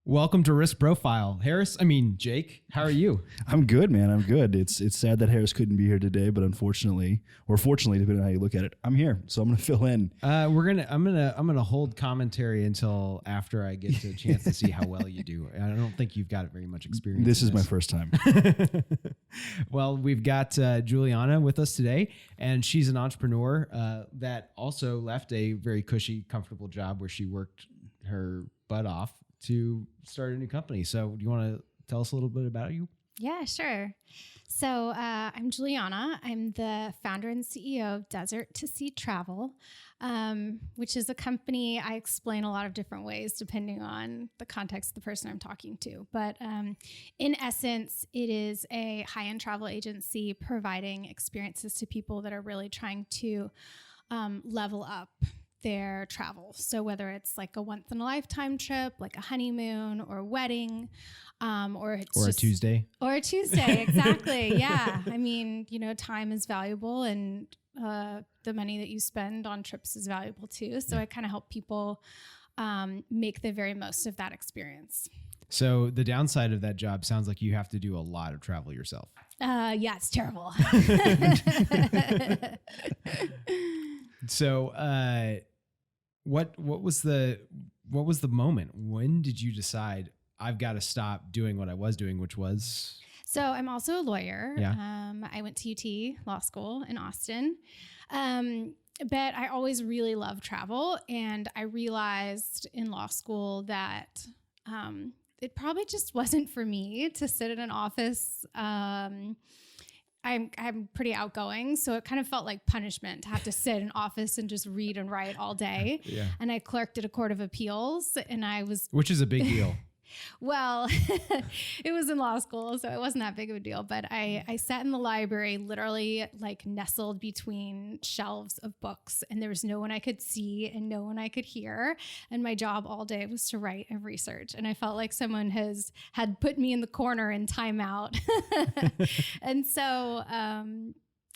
Welcome to Risk Profile. Jake, how are you? I'm good, man. I'm good. It's sad that Harris couldn't be here today, but unfortunately, or fortunately, depending on how you look at it, I'm here. So I'm gonna fill in. I'm gonna hold commentary until after I get a chance to see how well you do. I don't think you've got very much experience. This is my first time. Well, we've got Juliana with us today, and she's an entrepreneur that also left a very cushy, comfortable job where she worked her butt off to start a new company. So do you want to tell us a little bit about you? Yeah, sure. So I'm Juliana. I'm the founder and CEO of Desert to Sea Travel, which is a company I explain a lot of different ways depending on the context of the person I'm talking to. But in essence, it is a high-end travel agency providing experiences to people that are really trying to level up their travel. So whether it's like a once in a lifetime trip, like a honeymoon or a wedding, or a Tuesday. Or a Tuesday, exactly. Yeah. I mean, time is valuable, and the money that you spend on trips is valuable too. So I kind of help people make the very most of that experience. So the downside of that job sounds like you have to do a lot of travel yourself. Yeah, it's terrible. So, what was the moment? When did you decide I've got to stop doing what I was doing, which was? So I'm also a lawyer. Yeah. I went to UT Law School in Austin. But I always really loved travel, and I realized in law school that it probably just wasn't for me to sit in an office. I'm pretty outgoing, so it kind of felt like punishment to have to sit in an office and just read and write all day. Yeah. And I clerked at a court of appeals, and which is a big deal. Well, it was in law school, so it wasn't that big of a deal. But I sat in the library, literally like nestled between shelves of books, and there was no one I could see and no one I could hear. And my job all day was to write and research. And I felt like someone had put me in the corner in timeout. And so,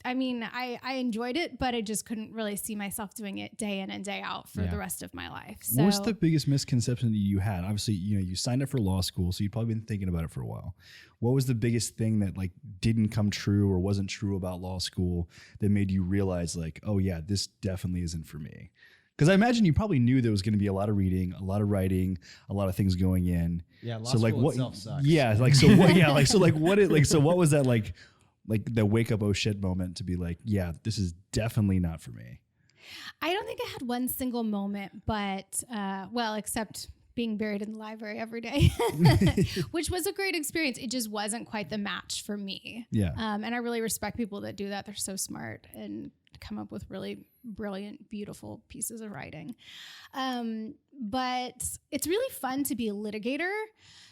I enjoyed it, but I just couldn't really see myself doing it day in and day out for the rest of my life. So, what's the biggest misconception that you had? Obviously, you signed up for law school, so you've probably been thinking about it for a while. What was the biggest thing that didn't come true or wasn't true about law school that made you realize oh yeah, this definitely isn't for me? Because I imagine you probably knew there was going to be a lot of reading, a lot of writing, a lot of things going in. Yeah, law school itself sucks. Yeah, what was that like the wake up, oh shit moment to be like, yeah, this is definitely not for me? I don't think I had one single moment, but except being buried in the library every day, which was a great experience. It just wasn't quite the match for me. Yeah. And I really respect people that do that. They're so smart and come up with really brilliant, beautiful pieces of writing. But it's really fun to be a litigator.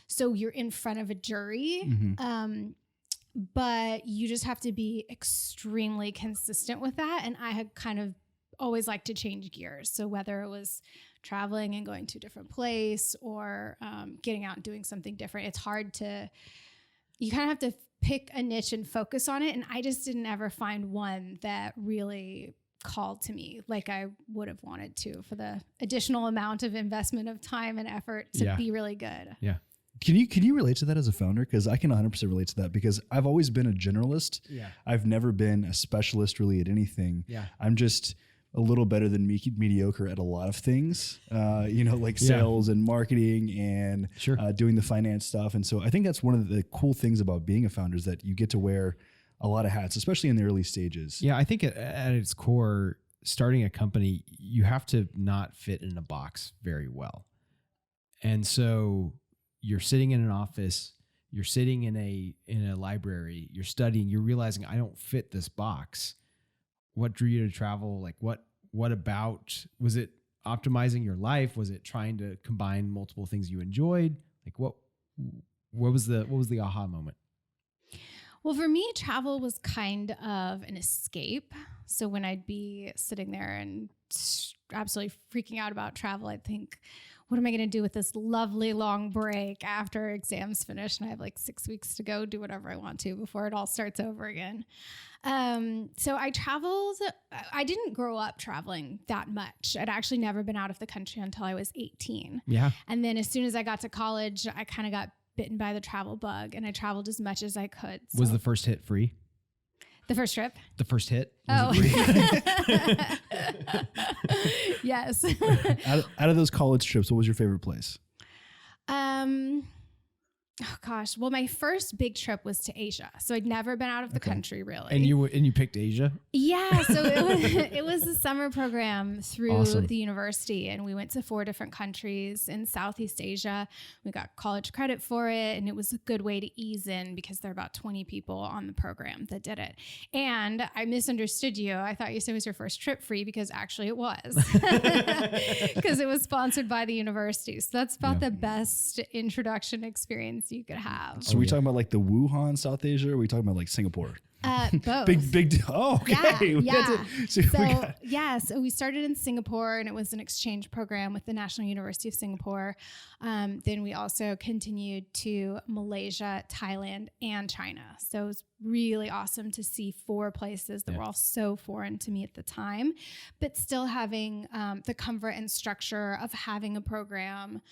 So you're in front of a jury. Mm-hmm. But you just have to be extremely consistent with that. And I had kind of always liked to change gears. So whether it was traveling and going to a different place or getting out and doing something different, you kind of have to pick a niche and focus on it. And I just didn't ever find one that really called to me like I would have wanted to for the additional amount of investment of time and effort to be really good. Yeah. Can you relate to that as a founder? Because I can 100% relate to that, because I've always been a generalist. Yeah. I've never been a specialist really at anything. Yeah. I'm just a little better than mediocre at a lot of things, sales and marketing and doing the finance stuff. And so I think that's one of the cool things about being a founder is that you get to wear a lot of hats, especially in the early stages. Yeah. I think at its core, starting a company, you have to not fit in a box very well. And so you're sitting in an office, you're sitting in a library, you're studying, you're realizing I don't fit this box. What drew you to travel? What about, was it optimizing your life? Was it trying to combine multiple things you enjoyed? What was the aha moment? Well, for me, travel was kind of an escape. So when I'd be sitting there and absolutely freaking out about travel, I think what am I going to do with this lovely long break after exams finish? And I have like 6 weeks to go do whatever I want to before it all starts over again. So I traveled. I didn't grow up traveling that much. I'd actually never been out of the country until I was 18. Yeah. And then as soon as I got to college, I kind of got bitten by the travel bug, and I traveled as much as I could. So. Was the first hit free? The first trip? The first hit? Was it free? Yes. Out of those college trips, what was your favorite place? Oh gosh. Well, my first big trip was to Asia. So I'd never been out of the country really. And you picked Asia? Yeah. So it was a summer program through Awesome. the university, and we went to 4 different countries in Southeast Asia. We got college credit for it, and it was a good way to ease in because there are about 20 people on the program that did it. And I misunderstood you. I thought you said it was your first trip free, because actually it was, because it was sponsored by the university. So that's about the best introduction experience you could have. So we talking about like the Wuhan, South Asia, or are we talking about like Singapore? Both. Big. Oh, okay. Yeah. So So we started in Singapore, and it was an exchange program with the National University of Singapore. Then we also continued to Malaysia, Thailand, and China. So it was really awesome to see 4 places that were all so foreign to me at the time, but still having the comfort and structure of having a program,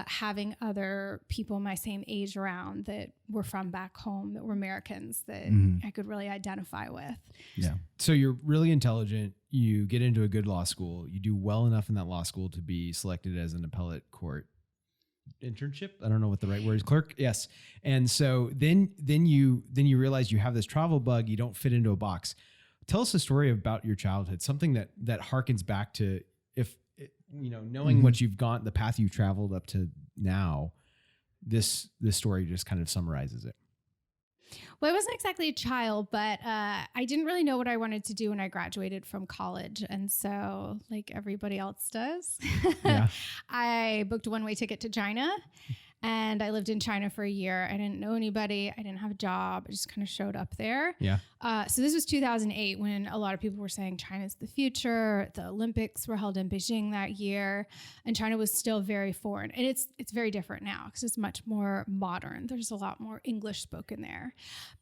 having other people my same age around that were from back home, that were Americans, that I could really identify with. Yeah. So you're really intelligent. You get into a good law school. You do well enough in that law school to be selected as an appellate court internship. I don't know what the right word is. Clerk. Yes. And so then you realize you have this travel bug. You don't fit into a box. Tell us a story about your childhood, something that harkens back to, if knowing what you've gone, the path you've traveled up to now, this story just kind of summarizes it. Well, I wasn't exactly a child, but I didn't really know what I wanted to do when I graduated from college. And so, like everybody else does, I booked a one-way ticket to China. And I lived in China for a year. I didn't know anybody. I didn't have a job. I just kind of showed up there. Yeah. So this was 2008, when a lot of people were saying China's the future. The Olympics were held in Beijing that year, and China was still very foreign. And it's very different now because it's much more modern. There's a lot more English spoken there.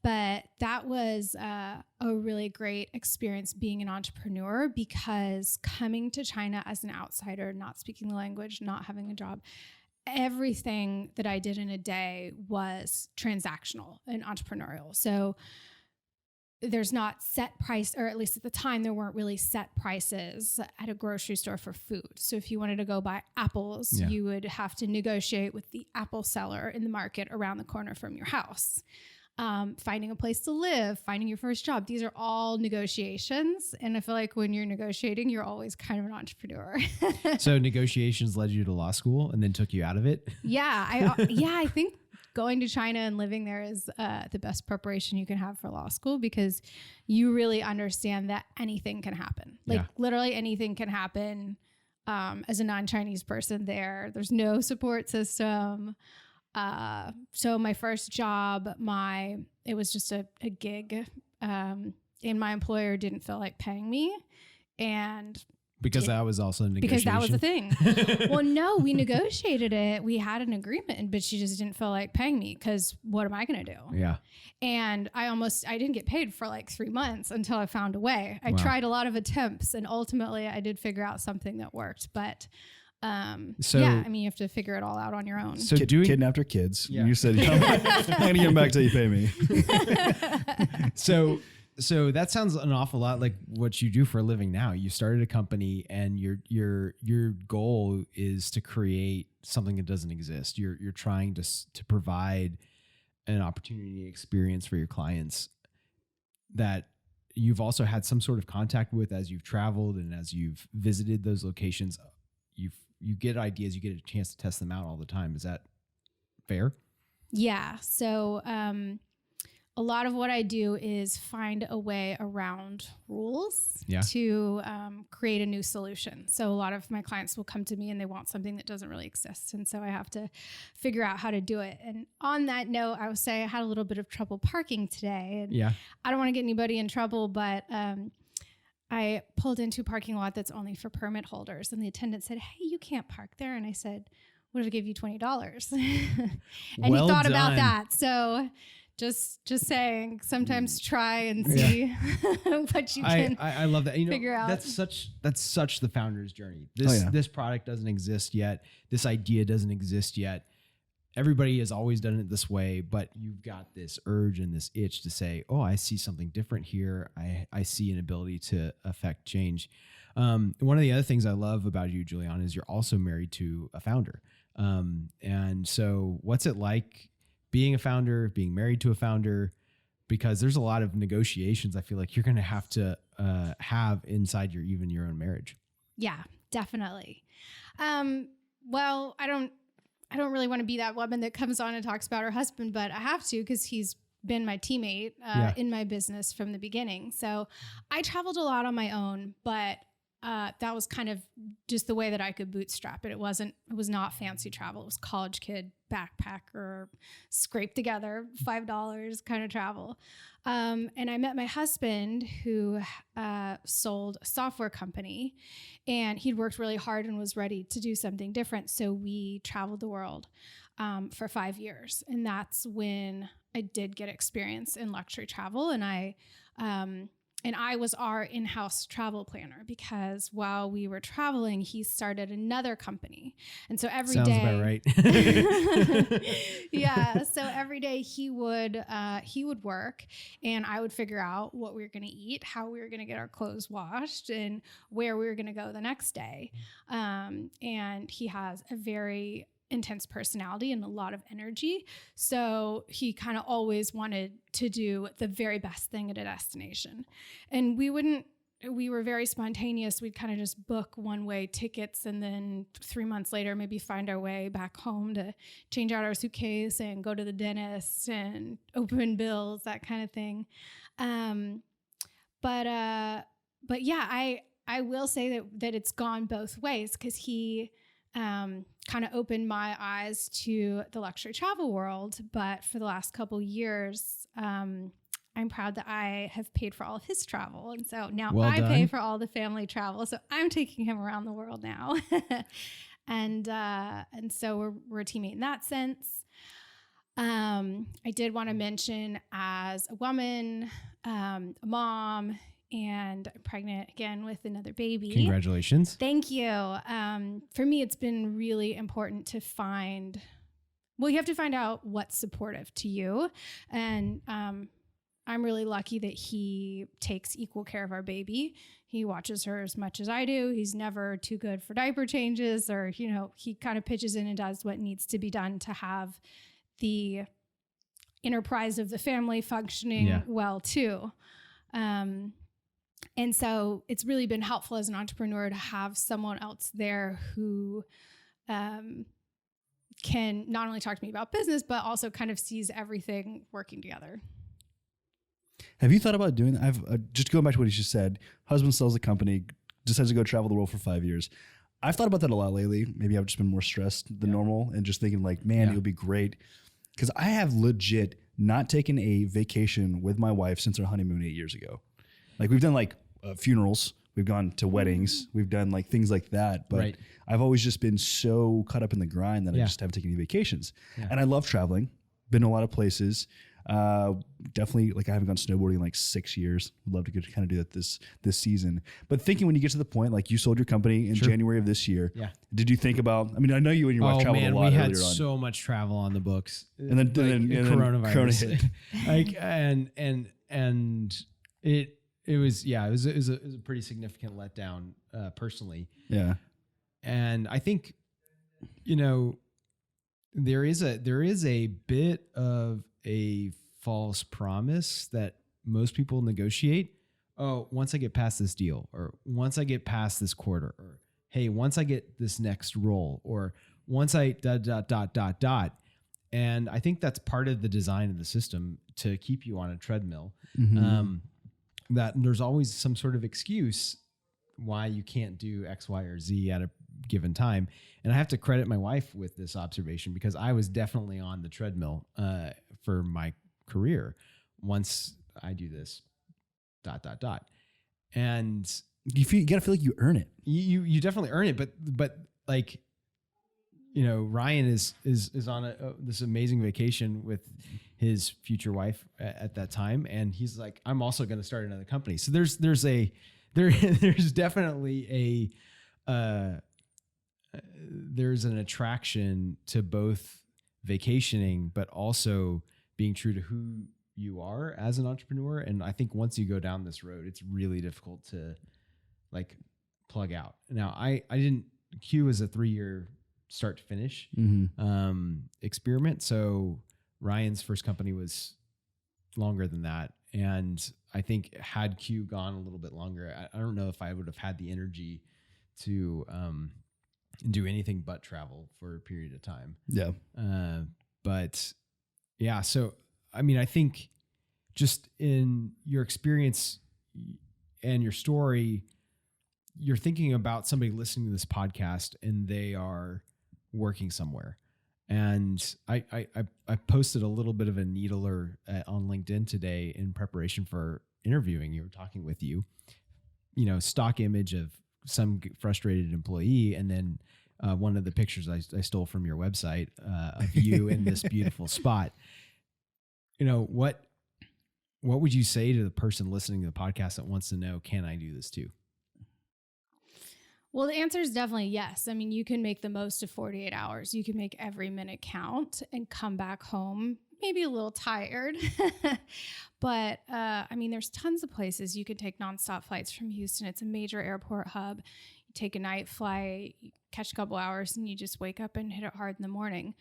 But that was a really great experience being an entrepreneur, because coming to China as an outsider, not speaking the language, not having a job, everything that I did in a day was transactional and entrepreneurial. So there's not set price, or at least at the time, there weren't really set prices at a grocery store for food. So if you wanted to go buy apples, you would have to negotiate with the apple seller in the market around the corner from your house. Finding a place to live, finding your first job. These are all negotiations. And I feel like when you're negotiating, you're always kind of an entrepreneur. So negotiations led you to law school and then took you out of it? I think going to China and living there is the best preparation you can have for law school, because you really understand that anything can happen. Literally anything can happen as a non-Chinese person there. There's no support system. So my first job, it was just a gig, and my employer didn't feel like paying me. And because that was also a negotiation? Because that was the thing. Well, no, we negotiated it. We had an agreement, but she just didn't feel like paying me, because what am I going to do? Yeah. And I didn't get paid for like 3 months until I found a way. I tried a lot of attempts, and ultimately I did figure out something that worked, but you have to figure it all out on your own. So kidding after kids. You said, I'm not going to get them back till you pay me. So that sounds an awful lot like what you do for a living now. You started a company, and your goal is to create something that doesn't exist. You're trying to provide an opportunity experience for your clients that you've also had some sort of contact with as you've traveled and as you've visited those locations. You get ideas, you get a chance to test them out all the time. Is that fair? Yeah. So a lot of what I do is find a way around rules to create a new solution. So a lot of my clients will come to me and they want something that doesn't really exist. And so I have to figure out how to do it. And on that note, I would say I had a little bit of trouble parking today. And I don't want to get anybody in trouble, but I pulled into a parking lot that's only for permit holders, and the attendant said, "Hey, you can't park there." And I said, "What if I give you $20?" And Well he thought about done. that. So just saying, sometimes try and see what you can I love that. figure out. That's such the founder's journey. This product doesn't exist yet. This idea doesn't exist yet. Everybody has always done it this way, but you've got this urge and this itch to say, "Oh, I see something different here. I see an ability to affect change." One of the other things I love about you, Juliana, is you're also married to a founder. And so what's it like being a founder, being married to a founder? Because there's a lot of negotiations I feel like you're going to have inside your own marriage. Yeah, definitely. Well, I don't really want to be that woman that comes on and talks about her husband, but I have to because he's been my teammate in my business from the beginning. So I traveled a lot on my own, but that was kind of just the way that I could bootstrap it. It was not fancy travel. It was college kid backpacker, scrape together $5 kind of travel. And I met my husband who sold a software company, and he'd worked really hard and was ready to do something different. So we traveled the world for 5 years. And that's when I did get experience in luxury travel. And I was our in-house travel planner because while we were traveling, he started another company. And so every Sounds day, about right. yeah. So every day he would work, and I would figure out what we were going to eat, how we were going to get our clothes washed, and where we were going to go the next day. And he has a very intense personality and a lot of energy. So he kind of always wanted to do the very best thing at a destination. And we were very spontaneous. We'd kind of just book one-way tickets and then 3 months later, maybe find our way back home to change out our suitcase and go to the dentist and open bills, that kind of thing. But yeah, I will say that it's gone both ways because he kind of opened my eyes to the luxury travel world. But for the last couple years, I'm proud that I have paid for all of his travel. And so now I pay for all the family travel. So I'm taking him around the world now. And so we're a teammate in that sense. I did want to mention, as a woman, a mom, and I'm pregnant again with another baby. Congratulations. Thank you. For me, it's been really important to you have to find out what's supportive to you. And I'm really lucky that he takes equal care of our baby. He watches her as much as I do. He's never too good for diaper changes, or, he kind of pitches in and does what needs to be done to have the enterprise of the family functioning well too. And so it's really been helpful as an entrepreneur to have someone else there who can not only talk to me about business, but also kind of sees everything working together. Have you thought about doing that? Just going back to what you just said, husband sells a company, decides to go travel the world for 5 years. I've thought about that a lot lately. Maybe I've just been more stressed than normal and just thinking like, man, it would be great. Because I have legit not taken a vacation with my wife since our honeymoon 8 years ago. Like, we've done like funerals, we've gone to weddings, we've done like things like that. But I've always just been so caught up in the grind that I just haven't taken any vacations. And I love traveling, been to a lot of places. Definitely, like, I haven't gone snowboarding in like 6 years. Would love to get to kind of do that this season. But thinking, when you get to the point, like, you sold your company in January of this year. Did you think about, I mean, I know you and your wife traveled a lot earlier on. We had so much travel on the books. And then coronavirus hit. and it was a pretty significant letdown, personally. Yeah. And I think, there is a bit of a false promise that most people negotiate. Oh, once I get past this deal, or once I get past this quarter, or hey, once I get this next role, or once I ... And I think that's part of the design of the system to keep you on a treadmill. That there's always some sort of excuse why you can't do X, Y, or Z at a given time. And I have to credit my wife with this observation, because I was definitely on the treadmill for my career. Once I do this ... And you got to feel like you earn it. You definitely earn it. But like, Ryan is on this amazing vacation with his future wife at that time. And he's like, I'm also going to start another company. So there's definitely there's an attraction to both vacationing, but also being true to who you are as an entrepreneur. And I think once you go down this road, it's really difficult to like plug out. Now Q was a 3-year start to finish experiment. So Ryan's first company was longer than that. And I think had Q gone a little bit longer, I don't know if I would have had the energy to do anything but travel for a period of time. Yeah. But yeah, so, I mean, I think just in your experience and your story, you're thinking about somebody listening to this podcast and they are working somewhere. And I posted a little bit of a needler on LinkedIn today in preparation for interviewing you or talking with you, stock image of some frustrated employee. And then one of the pictures I stole from your website of you in this beautiful spot. What would you say to the person listening to the podcast that wants to know, can I do this too? Well, the answer is definitely yes. I mean, you can make the most of 48 hours. You can make every minute count and come back home maybe a little tired. But I mean, there's tons of places you could take nonstop flights from Houston. It's a major airport hub. You take a night flight, you catch a couple hours, and you just wake up and hit it hard in the morning.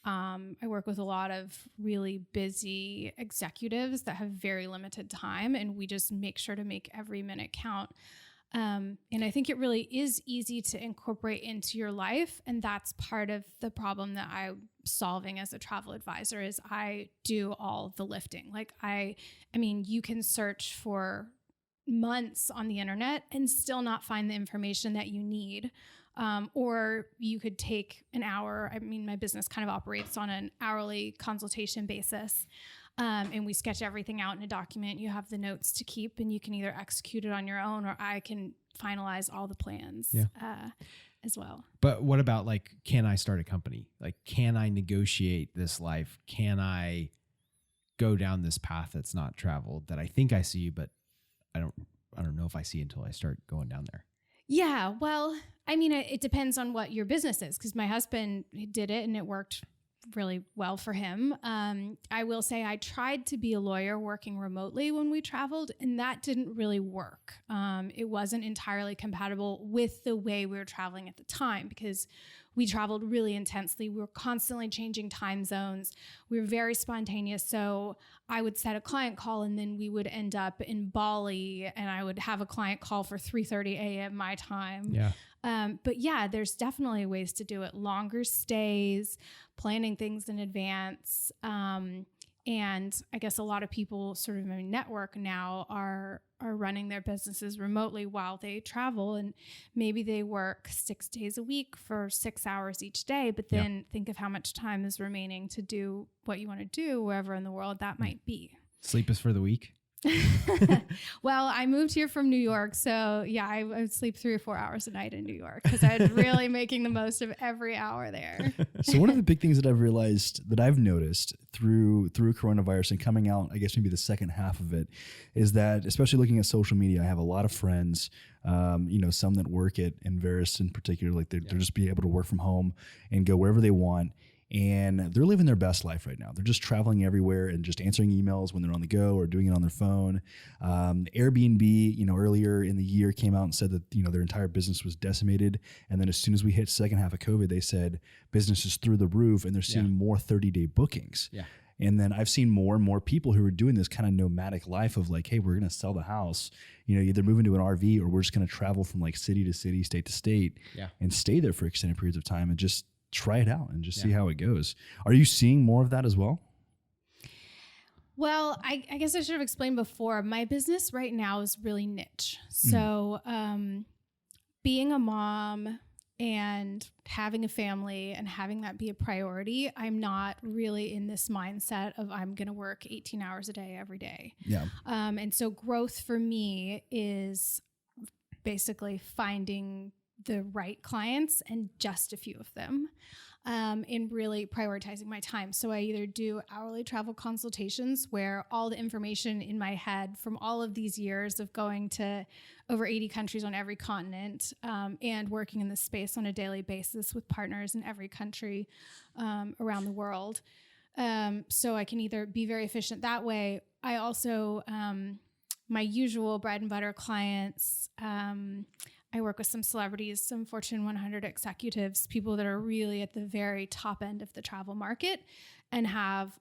I work with a lot of really busy executives that have very limited time, and we just make sure to make every minute count. And I think it really is easy to incorporate into your life. And that's part of the problem that I'm solving as a travel advisor is I do all the lifting. Like I mean, you can search for months on the internet and still not find the information that you need. Or you could take an hour. I mean, my business kind of operates on an hourly consultation basis. And we sketch everything out in a document. You have the notes to keep, and you can either execute it on your own, or I can finalize all the plans as well. But what about like, can I start a company? Like, can I negotiate this life? Can I go down this path that's not traveled that I think I see, but I don't know if I see until I start going down there? Yeah, well, I mean, it depends on what your business is, because my husband did it and it worked really well for him. I will say I tried to be a lawyer working remotely when we traveled, and that didn't really work. It wasn't entirely compatible with the way we were traveling at the time, because we traveled really intensely. We were constantly changing time zones. We were very spontaneous. So I would set a client call, and then we would end up in Bali, and I would have a client call for 3:30 a.m. my time. Yeah. But yeah, there's definitely ways to do it. Longer stays, planning things in advance. And I guess a lot of people sort of in my network now are running their businesses remotely while they travel, and maybe they work 6 days a week for 6 hours each day, but then think of how much time is remaining to do what you want to do wherever in the world that might be. Sleep is for the weak. Well, I moved here from New York, so yeah, I would sleep 3 or 4 hours a night in New York because I was really making the most of every hour there. So one of the big things that I've realized that I've noticed through coronavirus and coming out, I guess maybe the second half of it, is that especially looking at social media, I have a lot of friends, some that work at Inveris in particular, like they're just being able to work from home and go wherever they want. And they're living their best life right now. They're just traveling everywhere and just answering emails when they're on the go or doing it on their phone. Airbnb, earlier in the year came out and said that, their entire business was decimated. And then as soon as we hit second half of COVID, they said business is through the roof and they're seeing more 30-day bookings. Yeah. And then I've seen more and more people who are doing this kind of nomadic life of like, hey, we're going to sell the house, either move into an RV or we're just going to travel from like city to city, state to state and stay there for extended periods of time and just try it out and just see how it goes. Are you seeing more of that as well? Well, I guess I should have explained before, my business right now is really niche. So being a mom and having a family and having that be a priority, I'm not really in this mindset of I'm going to work 18 hours a day every day. Yeah. And so growth for me is basically finding the right clients and just a few of them, and really prioritizing my time. So I either do hourly travel consultations where all the information in my head from all of these years of going to over 80 countries on every continent, and working in this space on a daily basis with partners in every country around the world. So I can either be very efficient that way. I also, my usual bread and butter clients, I work with some celebrities, some Fortune 100 executives, people that are really at the very top end of the travel market and have,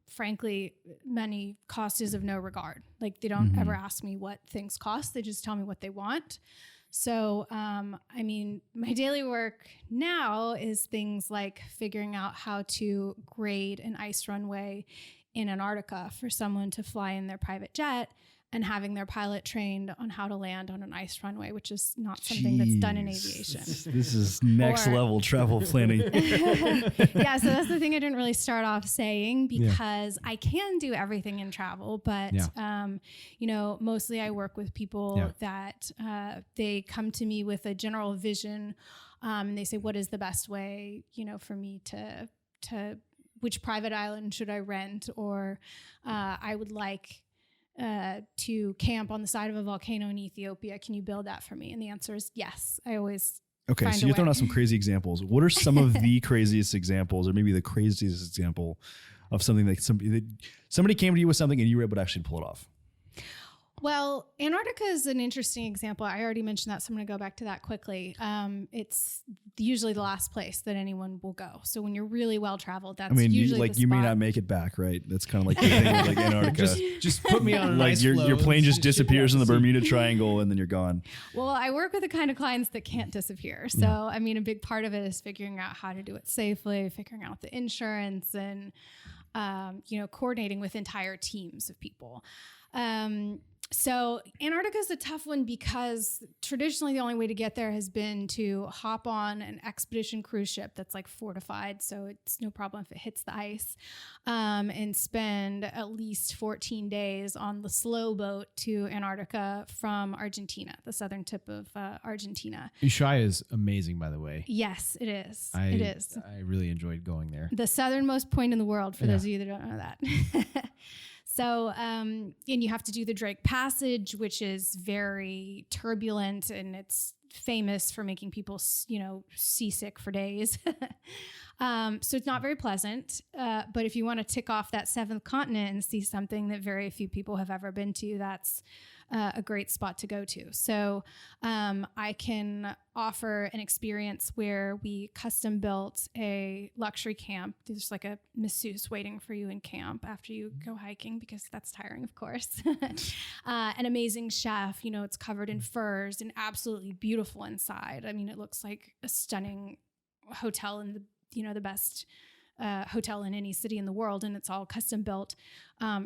frankly, many cost is of no regard. Like they don't ever ask me what things cost. They just tell me what they want. So, I mean, my daily work now is things like figuring out how to grade an ice runway in Antarctica for someone to fly in their private jet, and having their pilot trained on how to land on an ice runway, which is not something that's done in aviation. This is next level travel planning. Yeah, so that's the thing I didn't really start off saying, because I can do everything in travel, but you know, mostly I work with people that they come to me with a general vision, and they say, what is the best way, you know, for me to which private island should I rent, or I would like to camp on the side of a volcano in Ethiopia. Can you build that for me? And the answer is yes. I always Okay, so you're throwing out some crazy examples. What are some of the craziest examples, or maybe the craziest example of something that somebody came to you with something and you were able to actually pull it off? Well, Antarctica is an interesting example. I already mentioned that, so I'm going to go back to that quickly. It's usually the last place that anyone will go. So when you're really well traveled, that's usually like the you spot. may not make it back, right? That's kind of like the thing with like Antarctica. Just put me on an like ice your floe plane and just disappears in the Bermuda Triangle and then you're gone. Well, I work with the kind of clients that can't disappear. So, I mean, a big part of it is figuring out how to do it safely, figuring out the insurance, and, you know, coordinating with entire teams of people. So Antarctica is a tough one because traditionally the only way to get there has been to hop on an expedition cruise ship that's like fortified, so it's no problem if it hits the ice, and spend at least 14 days on the slow boat to Antarctica from Argentina, the southern tip of Argentina. Ushuaia is amazing, by the way. Yes, it is. It is. I really enjoyed going there. The southernmost point in the world, for those of you that don't know that. So, and you have to do the Drake Passage, which is very turbulent, and it's famous for making people, you know, seasick for days. So it's not very pleasant. But if you want to tick off that seventh continent and see something that very few people have ever been to, that's a great spot to go to. So I can offer an experience where we custom built a luxury camp. There's like a masseuse waiting for you in camp after you go hiking, because that's tiring, of course. An amazing chef, you know, it's covered in furs and absolutely beautiful inside. I mean, it looks like a stunning hotel in the, you know, the best hotel in any city in the world, and it's all custom built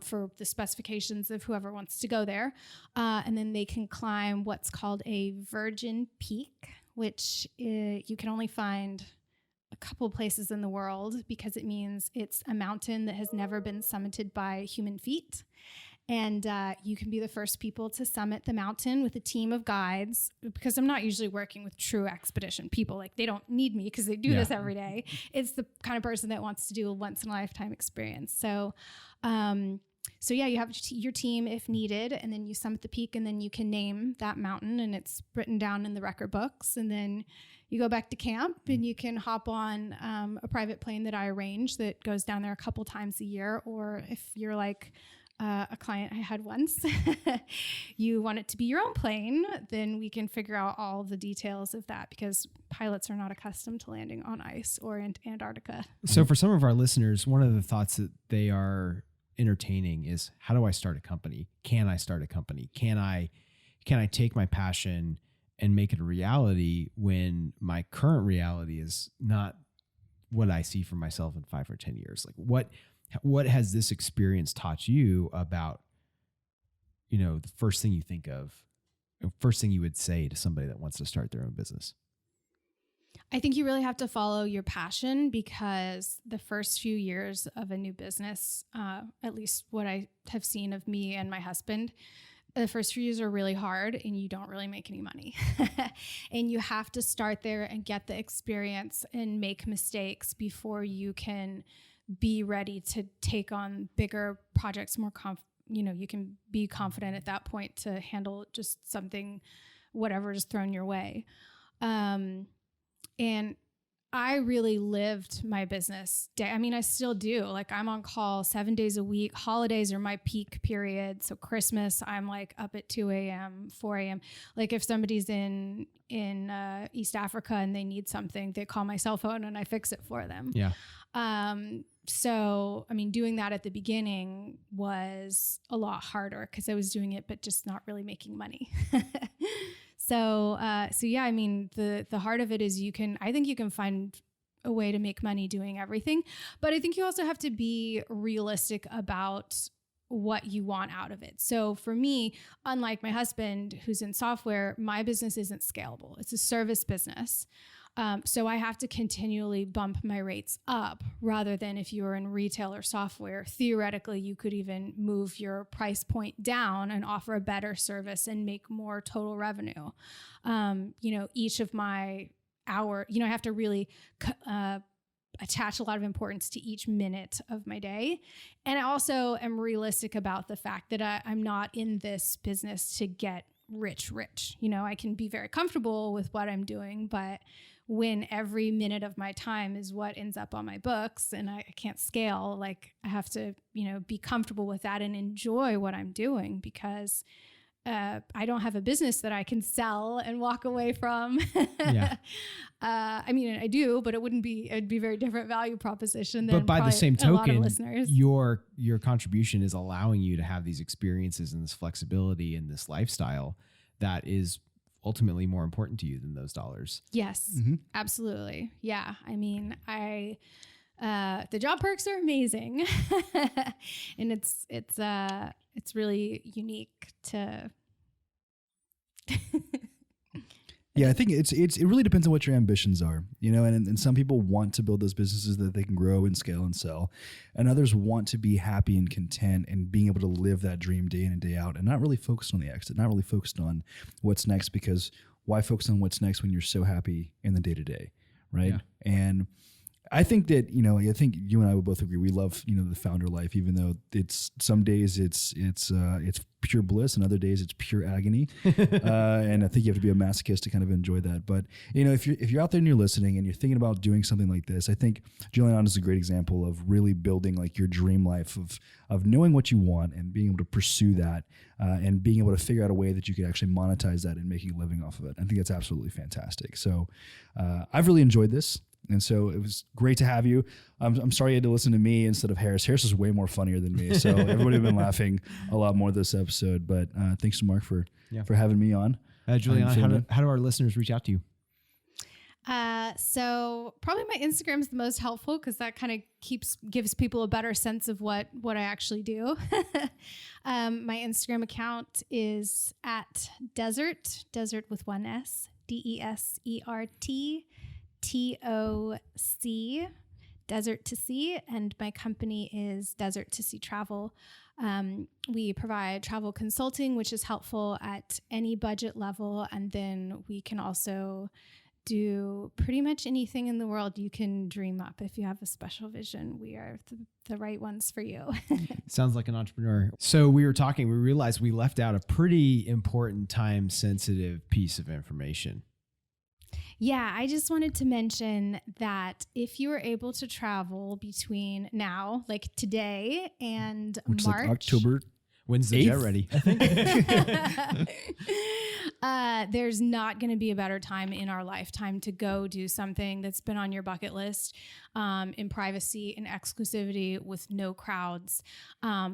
for the specifications of whoever wants to go there. And then they can climb what's called a virgin peak, which you can only find a couple places in the world, because it means it's a mountain that has never been summited by human feet. And you can be the first people to summit the mountain with a team of guides, because I'm not usually working with true expedition people. Like, they don't need me because they do this every day. It's the kind of person that wants to do a once in a lifetime experience. So, yeah, you have your team if needed, and then you summit the peak, and then you can name that mountain, and it's written down in the record books. And then you go back to camp, and you can hop on a private plane that I arrange that goes down there a couple times a year. Or if you're like a client I had once, you want it to be your own plane, then we can figure out all the details of that, because pilots are not accustomed to landing on ice or in Antarctica. So for some of our listeners, one of the thoughts that they are entertaining is, how do I start a company? Can I start a company? Can I take my passion and make it a reality when my current reality is not what I see for myself in 5 or 10 years? Like, what has this experience taught you about, you know, the first thing you think of, first thing you would say to somebody that wants to start their own business? I think you really have to follow your passion, because the first few years of a new business, at least what I have seen of me and my husband, the first few years are really hard and you don't really make any money. And you have to start there and get the experience and make mistakes before you can be ready to take on bigger projects more you can be confident at that point to handle just something, whatever is thrown your way. And I really lived my business day. I mean, I still do. Like, I'm on call 7 days a week. Holidays are my peak period. So Christmas, I'm like up at 2 a.m., 4 a.m. Like, if somebody's in East Africa and they need something, they call my cell phone and I fix it for them. Yeah. So, I mean, doing that at the beginning was a lot harder because I was doing it, but just not really making money. So yeah, I mean, the heart of it is I think you can find a way to make money doing everything, but I think you also have to be realistic about what you want out of it. So for me, unlike my husband who's in software, my business isn't scalable. It's a service business. So I have to continually bump my rates up, rather than if you were in retail or software, theoretically, you could even move your price point down and offer a better service and make more total revenue. Each of my I have to really attach a lot of importance to each minute of my day. And I also am realistic about the fact that I'm not in this business to get rich. I can be very comfortable with what I'm doing, but when every minute of my time is what ends up on my books and I can't scale, like, I have to, be comfortable with that and enjoy what I'm doing, because I don't have a business that I can sell and walk away from. Yeah. I mean, I do, but it'd be a very different value proposition than, but by the same token, listeners. Your contribution is allowing you to have these experiences and this flexibility and this lifestyle that is ultimately more important to you than those dollars. Yes, absolutely. Yeah. I mean, the job perks are amazing and it's really unique to, Yeah, I think it really depends on what your ambitions are, and some people want to build those businesses that they can grow and scale and sell. And others want to be happy and content and being able to live that dream day in and day out and not really focused on the exit, not really focused on what's next, because why focus on what's next when you're so happy in the day to day, right? Yeah. And I think that, I think you and I would both agree. We love, the founder life, even though it's some days it's pure bliss and other days it's pure agony. And I think you have to be a masochist to kind of enjoy that. But, if you're out there and you're listening and you're thinking about doing something like this, I think Juliana is a great example of really building like your dream life of knowing what you want and being able to pursue that and being able to figure out a way that you could actually monetize that and making a living off of it. I think that's absolutely fantastic. So I've really enjoyed this. And so it was great to have you. I'm sorry you had to listen to me instead of Harris. Harris is way more funnier than me. So everybody have been laughing a lot more this episode. But thanks to Mark for having me on. Juliana, how do our listeners reach out to you? So probably my Instagram is the most helpful, because that kind of gives people a better sense of what I actually do. My Instagram account is at desert with one S, DESERT. TOC, Desert to Sea, and my company is Desert to Sea Travel. We provide travel consulting, which is helpful at any budget level, and then we can also do pretty much anything in the world you can dream up. If you have a special vision, we are the right ones for you. Sounds like an entrepreneur. So we realized we left out a pretty important time-sensitive piece of information. Yeah, I just wanted to mention that if you were able to travel between now, like today, and which March, like October. When's the jet ready? I think there's not going to be a better time in our lifetime to go do something that's been on your bucket list in privacy and exclusivity with no crowds.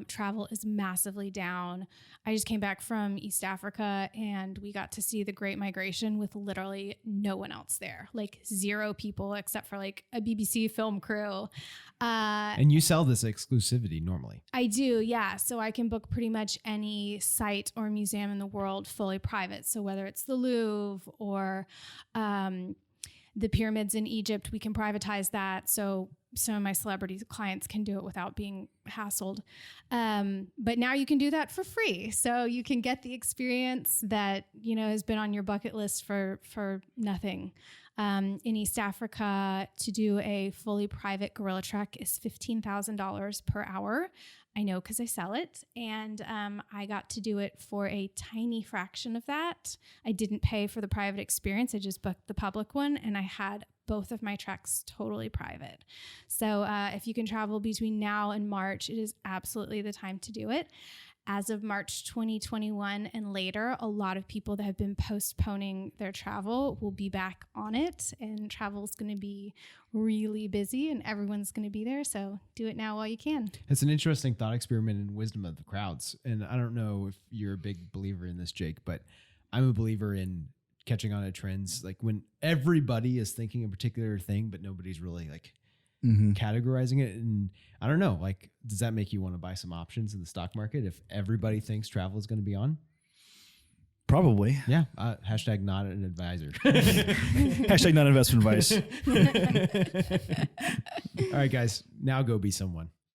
Travel is massively down. I just came back from East Africa and we got to see the Great Migration with literally no one else there, like 0 people except for like a BBC film crew. And you sell this exclusivity normally. I do, yeah. So I can book pretty much any site or museum in the world fully private. So whether it's the Louvre or the pyramids in Egypt, we can privatize that. So some of my celebrity clients can do it without being hassled. But now you can do that for free. So you can get the experience that, you know, has been on your bucket list for nothing. In East Africa, to do a fully private gorilla trek is $15,000 per hour. I know because I sell it. And I got to do it for a tiny fraction of that. I didn't pay for the private experience. I just booked the public one, and I had both of my treks totally private. So if you can travel between now and March, it is absolutely the time to do it. As of March 2021 and later, a lot of people that have been postponing their travel will be back on it, and travel is going to be really busy and everyone's going to be there. So do it now while you can. It's an interesting thought experiment in wisdom of the crowds. And I don't know if you're a big believer in this, Jake, but I'm a believer in catching on to trends. Like when everybody is thinking a particular thing, but nobody's really like categorizing it. And I don't know, like, does that make you want to buy some options in the stock market if everybody thinks travel is going to be on? Probably. Yeah. Hashtag not an advisor. Hashtag not investment advice. All right, guys, now go be someone.